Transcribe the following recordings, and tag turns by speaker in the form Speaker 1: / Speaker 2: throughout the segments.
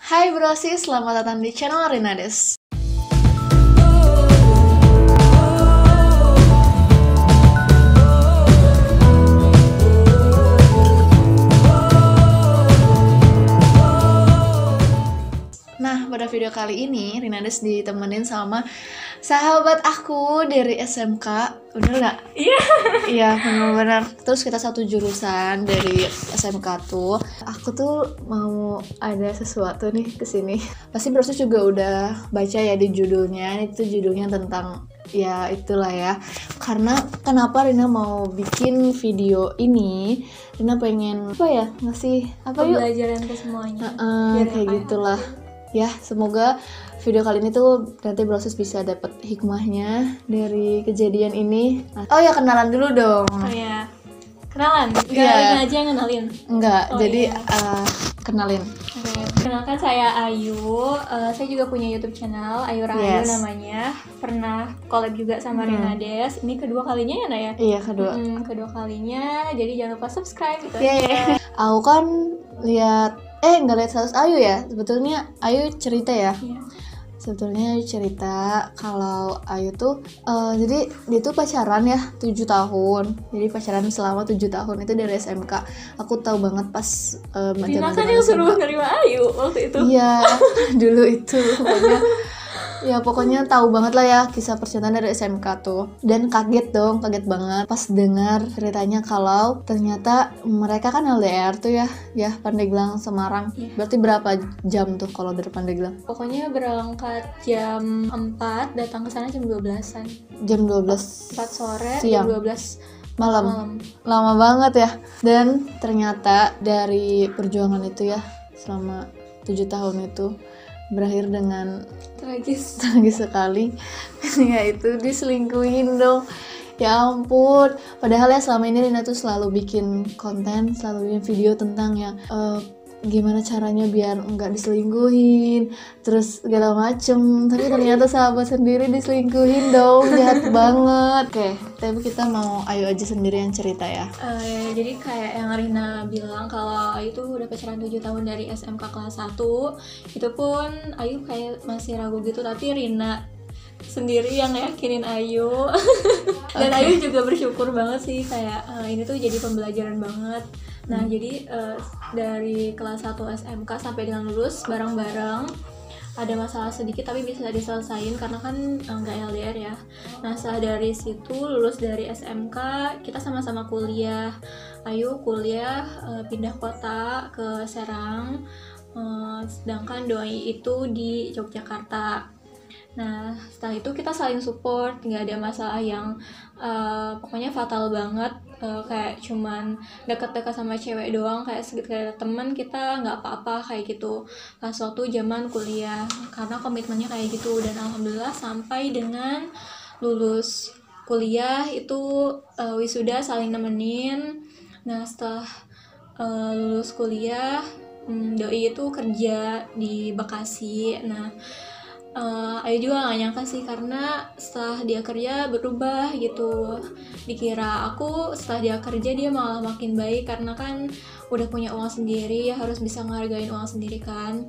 Speaker 1: Hai Brosi, selamat datang di channel Rinades. Nah, pada video kali ini Rinades ditemenin sama sahabat aku dari SMK. Bener nggak?
Speaker 2: Iya.
Speaker 1: Iya, benar-benar. Terus kita satu jurusan dari SMK tuh. Aku tuh mau ada sesuatu nih kesini. Pasti Brosi juga udah baca ya di judulnya. Itu judulnya tentang ya itulah ya. Karena kenapa Rina mau bikin video ini? Rina pengen apa ya, ngasih apa yuk?
Speaker 2: Pembelajaran ke semuanya.
Speaker 1: Kayak gitulah. Ya, semoga video kali ini tuh nanti Brosis bisa dapat hikmahnya dari kejadian ini. Oh ya, kenalan dulu dong.
Speaker 2: Oh ya, kenalan? Enggak,
Speaker 1: Iya.
Speaker 2: aja yang kenalin.
Speaker 1: Enggak,
Speaker 2: Oh,
Speaker 1: jadi
Speaker 2: iya.
Speaker 1: kenalin.
Speaker 2: Oke, kenalkan saya Ayu. Saya juga punya YouTube channel Ayu Rahayu
Speaker 1: Yes.
Speaker 2: namanya. Pernah collab juga sama Rinades. Ini kedua kalinya ya, Nak ya?
Speaker 1: Iya, kedua.
Speaker 2: Kedua kalinya. Jadi jangan lupa subscribe gitu.
Speaker 1: Yeay. Aku kan lihat nggak lihat status Ayu ya. Sebetulnya Ayu cerita ya.
Speaker 2: Iya.
Speaker 1: Sebetulnya Ayu cerita kalau Ayu tuh jadi dia tuh pacaran ya 7 tahun. Jadi pacaran selama 7 tahun itu dari SMK. Aku tahu banget pas
Speaker 2: Dina kan yang suruh nerima Ayu waktu itu.
Speaker 1: Iya, dulu itu pokoknya tahu banget lah ya kisah percintaan dari SMK tuh. Dan kaget banget pas dengar ceritanya kalau ternyata mereka kan LDR tuh ya Pandeglang Semarang.
Speaker 2: Iya.
Speaker 1: Berarti berapa jam tuh kalau dari Pandeglang?
Speaker 2: Pokoknya berangkat jam 4, datang ke sana jam 12-an.
Speaker 1: Jam 12
Speaker 2: 4 sore,
Speaker 1: siang.
Speaker 2: jam 12
Speaker 1: malam. Lama banget ya. Dan ternyata dari perjuangan itu ya selama 7 tahun itu berakhir dengan
Speaker 2: tragis
Speaker 1: sekali. Yaitu diselingkuhin dong. Ya ampun. Padahal ya selama ini Rina tuh selalu bikin konten, selalu bikin video tentang yang gimana caranya biar enggak diselingkuhin, terus segala macem. Tapi ternyata sahabat sendiri diselingkuhin dong, jahat banget. Oke, tapi kita mau Ayu aja sendiri yang cerita ya.
Speaker 2: Jadi kayak yang Rina bilang kalau Ayu tuh udah pacaran 7 tahun dari SMK kelas 1. Itu pun Ayu kayak masih ragu gitu, tapi Rina sendiri yang yakinin Ayu. Dan Ayu juga bersyukur banget sih kayak ini tuh jadi pembelajaran banget. Nah jadi dari kelas 1 SMK sampai dengan lulus bareng-bareng. Ada masalah sedikit tapi bisa diselesain karena kan nggak LDR ya. Nah setelah dari situ lulus dari SMK kita sama-sama kuliah. Ayu kuliah pindah kota ke Serang, sedangkan Doi itu di Yogyakarta. Nah setelah itu kita saling support, nggak ada masalah yang pokoknya fatal banget, kayak cuman dekat-dekat sama cewek doang, kayak teman kita nggak apa-apa kayak gitu pas waktu zaman kuliah, karena komitmennya kayak gitu. Dan alhamdulillah sampai dengan lulus kuliah itu wisuda saling nemenin. Nah setelah lulus kuliah Doi itu kerja di Bekasi. Nah Ayu juga gak nyangka sih, karena setelah dia kerja berubah gitu. Dikira aku setelah dia kerja dia malah makin baik karena kan udah punya uang sendiri, ya harus bisa ngehargain uang sendiri kan.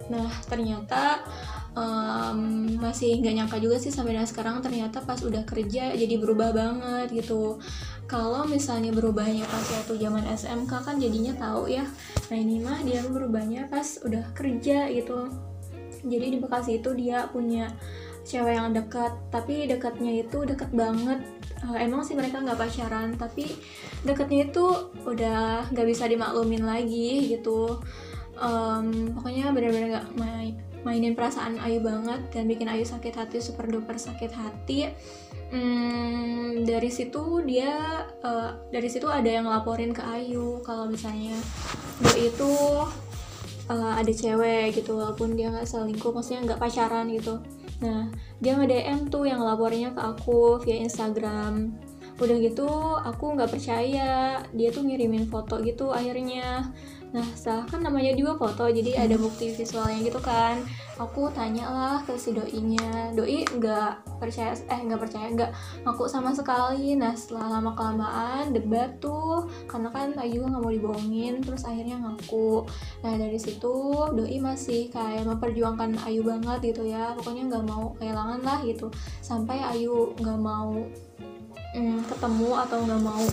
Speaker 2: Nah ternyata masih gak nyangka juga sih sampai dengan sekarang, ternyata pas udah kerja jadi berubah banget gitu. Kalau misalnya berubahnya pas waktu zaman SMK kan jadinya tahu ya. Nah ini mah dia berubahnya pas udah kerja gitu. Jadi di Bekasi itu dia punya cewek yang dekat, tapi dekatnya itu dekat banget. Emang sih mereka nggak pacaran, tapi dekatnya itu udah nggak bisa dimaklumin lagi gitu. Pokoknya benar-benar nggak mainin perasaan Ayu banget dan bikin Ayu sakit hati, super duper sakit hati. Dari situ ada yang ngelaporin ke Ayu kalau misalnya dia itu ada cewek gitu, walaupun dia nggak selingkuh, maksudnya nggak pacaran gitu. Nah dia nge-DM tuh yang laporinnya ke aku via Instagram. Udah gitu aku nggak percaya, dia tuh ngirimin foto gitu akhirnya. Nah setelah kan namanya juga foto, jadi ada bukti visualnya gitu kan. Aku tanyalah ke si doinya, doi nggak percaya, nggak ngaku sama sekali. Nah setelah lama kelamaan debat tuh, karena kan Ayu nggak mau dibohongin, terus akhirnya ngaku. Nah dari situ doi masih kayak memperjuangkan Ayu banget gitu ya, pokoknya nggak mau kehilangan lah gitu, sampai Ayu nggak mau ketemu atau nggak mau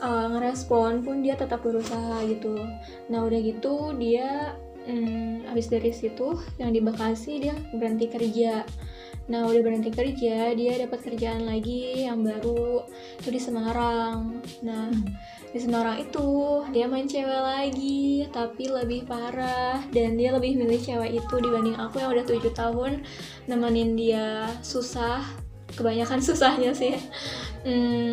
Speaker 2: ngerespon pun dia tetap berusaha gitu. Nah udah gitu dia habis dari situ yang di Bekasi dia berhenti kerja. Nah udah berhenti kerja, dia dapat kerjaan lagi yang baru itu di Semarang. Nah di Semarang itu dia main cewek lagi, tapi lebih parah, dan dia lebih milih cewek itu dibanding aku yang udah 7 tahun nemenin dia susah, kebanyakan susahnya sih.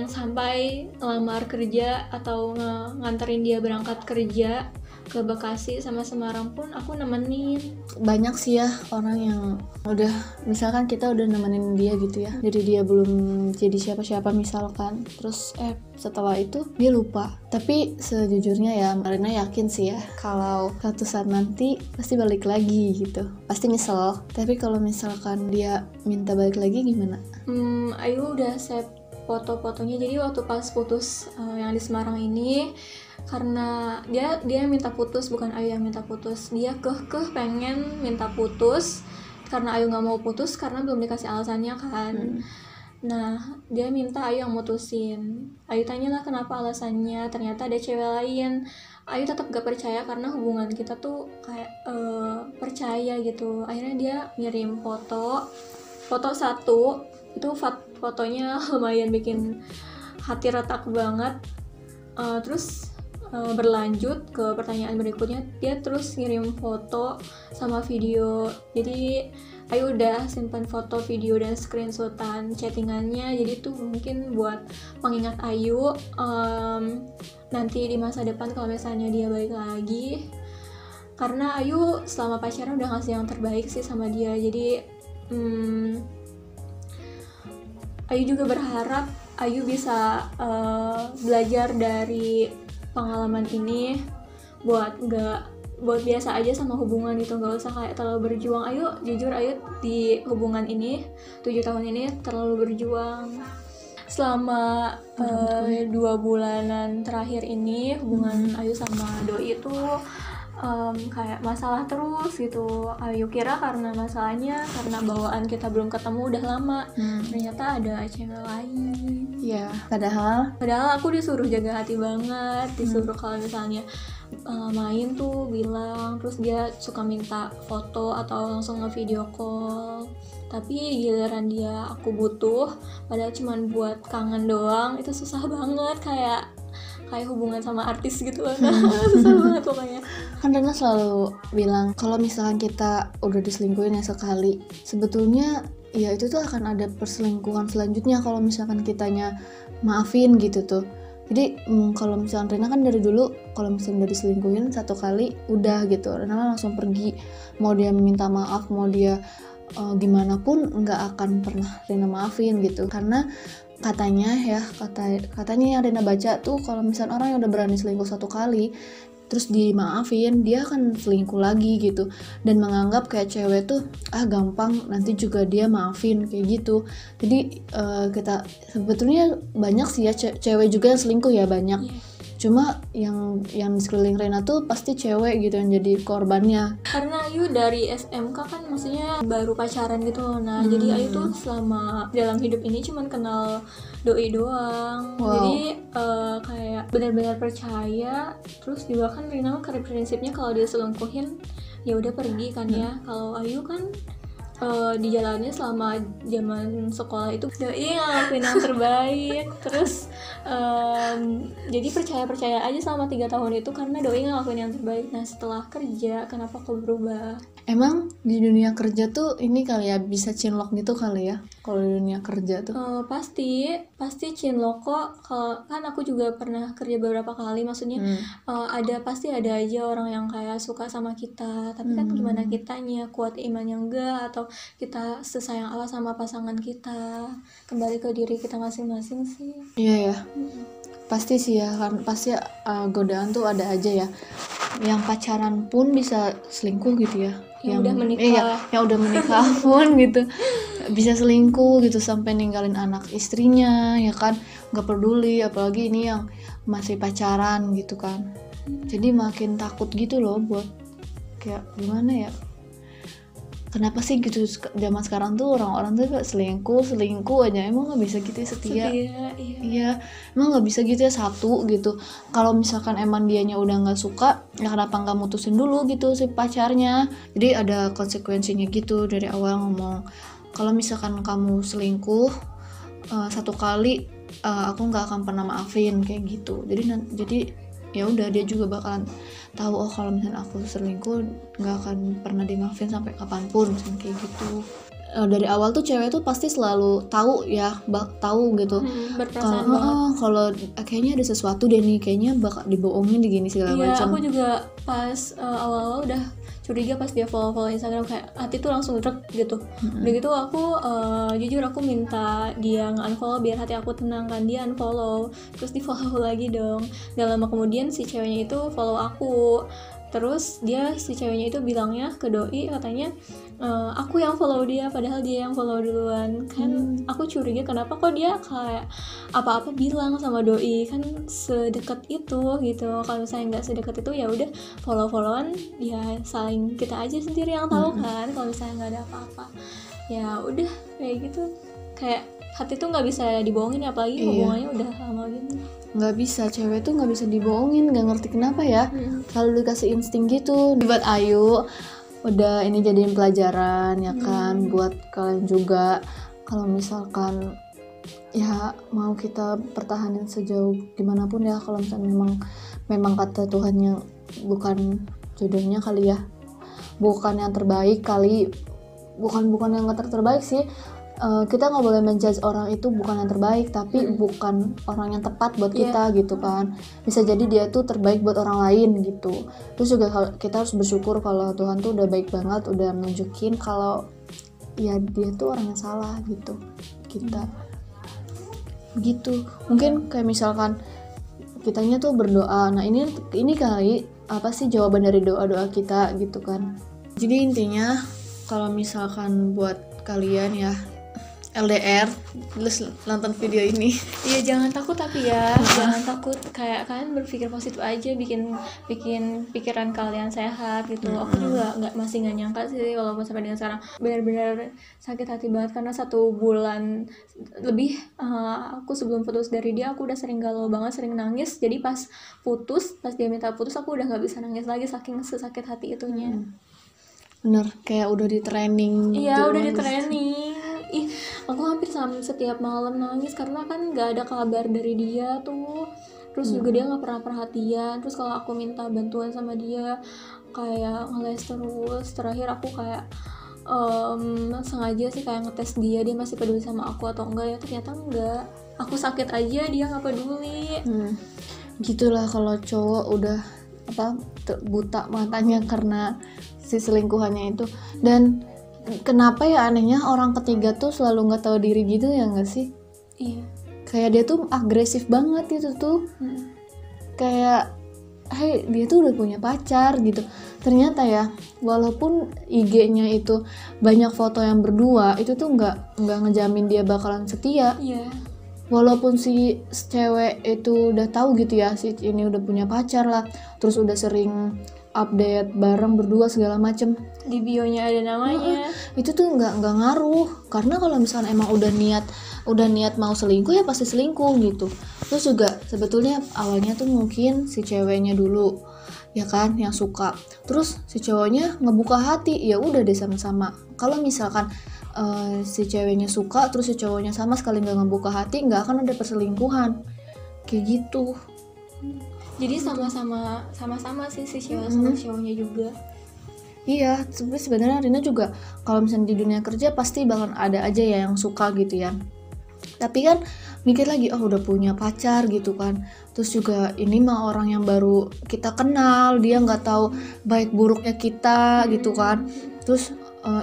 Speaker 2: Sampai lamar kerja atau nganterin dia berangkat kerja ke Bekasi sama Semarang pun aku nemenin.
Speaker 1: Banyak sih ya orang yang udah, misalkan kita udah nemenin dia gitu ya, jadi dia belum jadi siapa-siapa misalkan, terus setelah itu dia lupa. Tapi sejujurnya ya Marina yakin sih ya kalau suatu saat nanti pasti balik lagi gitu, pasti nyesel. Tapi kalau misalkan dia minta balik lagi gimana?
Speaker 2: Ayu udah save foto-fotonya, jadi waktu pas putus yang di Semarang ini, karena dia minta putus, bukan Ayu yang minta putus. Dia pengen minta putus karena Ayu nggak mau putus karena belum dikasih alasannya kan. Nah dia minta Ayu yang mutusin. Ayu tanyalah kenapa alasannya, ternyata ada cewek lain. Ayu tetap gak percaya karena hubungan kita tuh kayak percaya gitu. Akhirnya dia ngirim foto satu, itu fotonya lumayan bikin hati retak banget. Terus berlanjut ke pertanyaan berikutnya, dia terus ngirim foto sama video. Jadi Ayu udah simpan foto, video, dan screenshotan chattingannya. Jadi itu mungkin buat pengingat Ayu nanti di masa depan kalau misalnya dia balik lagi. Karena Ayu selama pacaran udah ngasih yang terbaik sih sama dia. Jadi Ayu juga berharap Ayu bisa belajar dari pengalaman ini buat biasa aja sama hubungan gitu, nggak usah kayak terlalu berjuang. Ayu jujur di hubungan ini 7 tahun ini terlalu berjuang. Selama 2 bulanan terakhir ini hubungan Ayu sama doi itu kayak masalah terus gitu. Ayu kira karena masalahnya karena bawaan kita belum ketemu udah lama, ternyata ada cewek lain.
Speaker 1: Ya, padahal
Speaker 2: aku disuruh jaga hati banget, disuruh kalau misalnya main tuh bilang, terus dia suka minta foto atau langsung nge-video call. Tapi giliran dia aku butuh, padahal cuman buat kangen doang, itu susah banget, kayak hubungan sama artis gitu kan. Susah banget pokoknya.
Speaker 1: kan Rena selalu bilang kalau misalkan kita udah diselingkuhin ya sekali, sebetulnya ya itu tuh akan ada perselingkuhan selanjutnya kalau misalkan kitanya maafin gitu tuh. Jadi kalau misalkan Rena kan dari dulu kalau misalkan udah diselingkuhin 1 kali udah gitu, Rena langsung pergi, mau dia minta maaf, mau dia gimana pun nggak akan pernah Rena maafin gitu. Karena katanya yang Rena baca tuh kalau misalkan orang yang udah berani selingkuh 1 kali terus dimaafin, dia akan selingkuh lagi gitu, dan menganggap kayak cewek tuh gampang nanti juga dia maafin kayak gitu. Jadi kita sebetulnya banyak sih ya cewek juga yang selingkuh ya, banyak. Cuma yang di sekeliling Rena tuh pasti cewek gitu yang jadi korbannya.
Speaker 2: Karena Ayu dari SMK kan maksudnya baru pacaran gitu loh. Nah jadi Ayu tuh selama dalam hidup ini cuman kenal doi doang.
Speaker 1: Wow.
Speaker 2: Jadi kayak benar-benar percaya. Terus juga kan Rina kan prinsipnya kalau dia selingkuhin ya udah pergi kan ya. Kalau Ayu kan di jalannya selama zaman sekolah itu doi ngelakuin yang terbaik. Terus jadi percaya aja selama 3 tahun itu karena doi ngelakuin yang terbaik. Nah setelah kerja kenapa kok berubah?
Speaker 1: Emang di dunia kerja tuh ini kali ya bisa cinlok gitu kali ya kalau di dunia kerja tuh.
Speaker 2: Pasti cinlok kok. Kalau kan aku juga pernah kerja beberapa kali, maksudnya pasti ada aja orang yang kayak suka sama kita, tapi kan gimana kitanya, kuat imannya enggak, atau kita sesayang apa sama pasangan kita, kembali ke diri kita masing-masing sih.
Speaker 1: Iya ya. Pasti sih ya, kan pasti godaan tuh ada aja ya. Yang pacaran pun bisa selingkuh gitu ya.
Speaker 2: Yang udah menikah.
Speaker 1: Yang udah menikah pun gitu bisa selingkuh gitu sampai ninggalin anak istrinya ya kan, nggak peduli. Apalagi ini yang masih pacaran gitu kan. Jadi makin takut gitu loh buat kayak gimana ya. Kenapa sih gitu zaman sekarang tuh orang-orang tuh selingkuh aja, emang nggak bisa gitu ya setia. Iya, emang nggak bisa gitu ya satu gitu. Kalau misalkan emang dianya udah nggak suka, ya kenapa nggak mutusin dulu gitu si pacarnya. Jadi ada konsekuensinya gitu dari awal ngomong. Kalau misalkan kamu selingkuh satu kali, aku nggak akan pernah maafin kayak gitu. Jadi ya udah dia juga bakalan tahu, oh kalau misalnya aku selingkuh nggak akan pernah dimaafin sampai kapanpun kayak gitu. Dari awal tuh cewek tuh pasti selalu tahu ya, tahu gitu kalau kayaknya ada sesuatu deh nih, kayaknya bakal dibohongin gini segala macam.
Speaker 2: Aku juga pas awal-awal udah curiga pas dia follow Instagram, kayak hati tuh langsung drek gitu. Udah gitu aku jujur aku minta dia nge-unfollow biar hati aku tenang kan. Dia unfollow, terus di follow lagi dong. Gak lama kemudian si ceweknya itu follow aku. Terus si ceweknya itu bilangnya ke doi, katanya aku yang follow dia padahal dia yang follow duluan. Kan aku curiga kenapa kok dia kayak apa-apa bilang sama doi, kan sedekat itu gitu. Kalau misalnya nggak sedekat itu ya udah follow-followan ya saling kita aja sendiri yang tahu kan. Kalau misalnya nggak ada apa-apa ya udah kayak gitu. Kayak hati tuh nggak bisa dibohongin, apalagi hubungannya udah lama gitu.
Speaker 1: Nggak bisa, cewek tuh nggak bisa dibohongin, nggak ngerti kenapa ya. Selalu dikasih insting gitu. Buat Ayu udah ini jadiin pelajaran ya kan, buat kalian juga. Kalau misalkan ya mau kita pertahanin sejauh gimana pun ya, kalau misalnya memang kata Tuhan yang bukan jodohnya kali ya, bukan yang terbaik kali, bukan yang terbaik sih. Kita nggak boleh menjudge orang itu bukan yang terbaik, tapi bukan orang yang tepat buat kita gitu kan. Bisa jadi dia tuh terbaik buat orang lain gitu. Terus juga kita harus bersyukur kalau Tuhan tuh udah baik banget, udah nunjukin kalau ya dia tuh orang yang salah gitu kita gitu. Mungkin kayak misalkan kitanya tuh berdoa, nah ini kali apa sih jawaban dari doa kita gitu kan. Jadi intinya kalau misalkan buat kalian ya LDR terus nonton video ini,
Speaker 2: iya jangan takut, tapi ya jangan takut, kayak kalian berpikir positif aja, bikin pikiran kalian sehat gitu. Aku juga masih nggak nyangka sih walaupun sampai dengan sekarang benar-benar sakit hati banget, karena 1 bulan lebih aku sebelum putus dari dia aku udah sering galau banget, sering nangis. Jadi pas dia minta putus aku udah nggak bisa nangis lagi saking sesakit hati itunya.
Speaker 1: Bener, kayak udah di training.
Speaker 2: Iya udah di training. Aku hampir setiap malam nangis karena kan nggak ada kabar dari dia tuh. Terus juga dia nggak pernah perhatian. Terus kalau aku minta bantuan sama dia kayak ngeles terus. Terakhir aku kayak sengaja sih kayak ngetes dia masih peduli sama aku atau enggak, ya ternyata enggak. Aku sakit aja dia nggak peduli.
Speaker 1: Gitulah kalau cowok udah buta matanya karena si selingkuhannya itu. Dan kenapa ya anehnya orang ketiga tuh selalu nggak tahu diri gitu ya nggak sih?
Speaker 2: Iya.
Speaker 1: Kayak dia tuh agresif banget itu tuh. Kayak dia tuh udah punya pacar gitu. Ternyata ya walaupun IG-nya itu banyak foto yang berdua, itu tuh nggak ngejamin dia bakalan setia.
Speaker 2: Iya.
Speaker 1: Walaupun si cewek itu udah tahu gitu ya, si ini udah punya pacar lah, terus udah sering update bareng berdua segala macem,
Speaker 2: di bionya ada namanya.
Speaker 1: Itu tuh nggak ngaruh, karena kalau misalnya emang udah niat mau selingkuh ya pasti selingkuh gitu. Terus juga sebetulnya awalnya tuh mungkin si ceweknya dulu ya kan yang suka, terus si cowoknya ngebuka hati, ya udah deh sama-sama. Kalau misalkan si ceweknya suka terus si cowoknya sama sekali nggak ngebuka hati, nggak akan ada perselingkuhan kayak gitu.
Speaker 2: Jadi sama-sama sih si cewek sama cowoknya juga.
Speaker 1: Iya, tapi sebenarnya Rina juga kalau misalnya di dunia kerja pasti bakal ada aja ya yang suka gitu ya. Tapi kan mikir lagi, oh udah punya pacar gitu kan. Terus juga ini mah orang yang baru kita kenal, dia nggak tahu baik buruknya kita gitu kan. Terus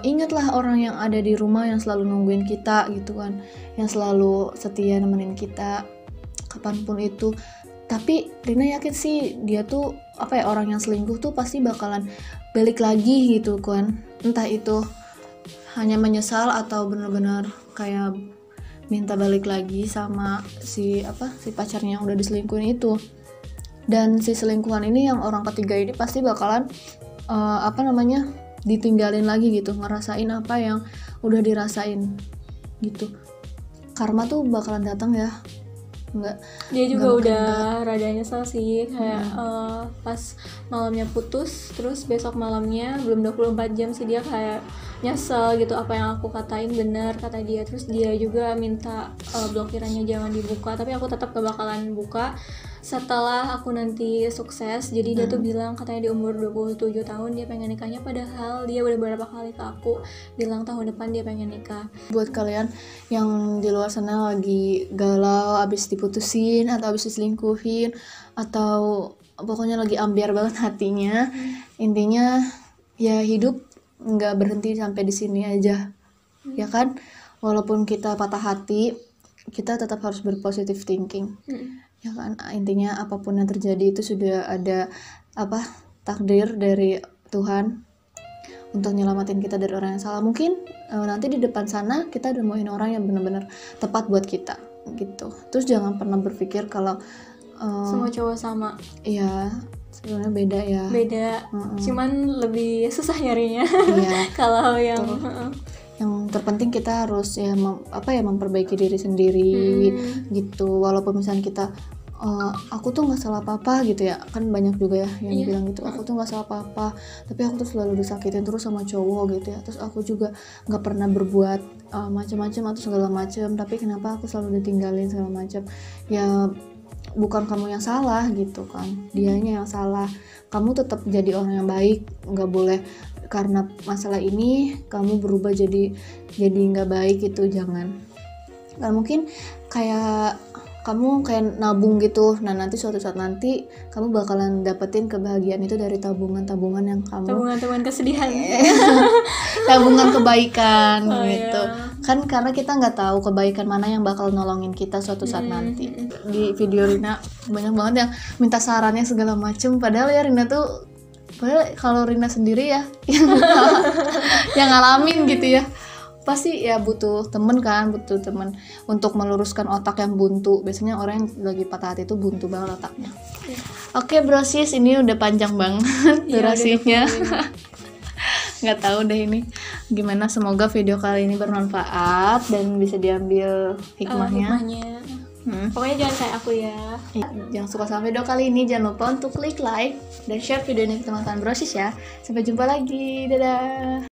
Speaker 1: ingatlah orang yang ada di rumah yang selalu nungguin kita gitu kan, yang selalu setia nemenin kita kapanpun itu. Tapi Rina yakin sih dia tuh orang yang selingkuh tuh pasti bakalan balik lagi gitu kan, entah itu hanya menyesal atau benar-benar kayak minta balik lagi sama si pacarnya yang udah diselingkuhin itu. Dan si selingkuhan ini yang orang ketiga ini pasti bakalan ditinggalin lagi gitu, ngerasain apa yang udah dirasain gitu. Karma tuh bakalan datang ya.
Speaker 2: Dia juga udah rada nyesel sih kayak pas malamnya putus, terus besok malamnya belum 24 jam sih dia kayak nyesel gitu, apa yang aku katain benar kata dia. Terus dia juga minta blokirannya jangan dibuka, tapi aku tetap gak bakalan buka setelah aku nanti sukses. Jadi dia tuh bilang katanya di umur 27 tahun dia pengen nikahnya, padahal dia udah beberapa kali ke aku bilang tahun depan dia pengen nikah.
Speaker 1: Buat kalian yang di luar sana lagi galau abis diputusin atau abis diselingkuhin atau pokoknya lagi ambiar banget hatinya, intinya ya hidup nggak berhenti sampai di sini aja, ya kan? Walaupun kita patah hati, kita tetap harus berpositive thinking. Ya kan, intinya apapun yang terjadi itu sudah ada takdir dari Tuhan untuk nyelamatin kita dari orang yang salah. Mungkin nanti di depan sana kita udah nemuin orang yang benar-benar tepat buat kita gitu. Terus jangan pernah berpikir kalau
Speaker 2: semua cowok sama.
Speaker 1: Iya, sebenarnya beda ya.
Speaker 2: Beda, cuman lebih susah nyarinya.
Speaker 1: Iya.
Speaker 2: Kalau yang
Speaker 1: terpenting kita harus ya memperbaiki diri sendiri gitu. Walaupun misalnya kita aku tuh nggak salah apa-apa gitu ya, kan banyak juga ya yang bilang gitu, aku tuh nggak salah apa-apa, tapi aku tuh selalu disakitin terus sama cowok gitu ya. Terus aku juga nggak pernah berbuat macam-macam atau segala macam, tapi kenapa aku selalu ditinggalin segala macam. Ya bukan kamu yang salah gitu kan, dianya yang salah. Kamu tetap jadi orang yang baik, nggak boleh karena masalah ini kamu berubah jadi nggak baik gitu, jangan. Kan mungkin kayak kamu kayak nabung gitu, nah nanti suatu saat nanti kamu bakalan dapetin kebahagiaan itu dari tabungan yang kamu
Speaker 2: tabungan kesedihan
Speaker 1: tabungan kebaikan gitu.
Speaker 2: Iya.
Speaker 1: Kan karena kita nggak tahu kebaikan mana yang bakal nolongin kita suatu saat nanti. Di video Rina banyak banget yang minta sarannya segala macem, padahal kalau Rina sendiri ya yang ngalamin gitu ya, pasti ya butuh temen untuk meluruskan otak yang buntu. Biasanya orang yang lagi patah hati itu buntu banget otaknya. Oke brosis, ini udah panjang banget durasinya. Nggak tahu deh ini gimana, semoga video kali ini bermanfaat dan bisa diambil hikmahnya.
Speaker 2: Pokoknya jangan kayak aku ya.
Speaker 1: Yang suka sama video kali ini jangan lupa untuk klik like dan share video ini ke teman-teman brosis ya. Sampai jumpa lagi, dadah.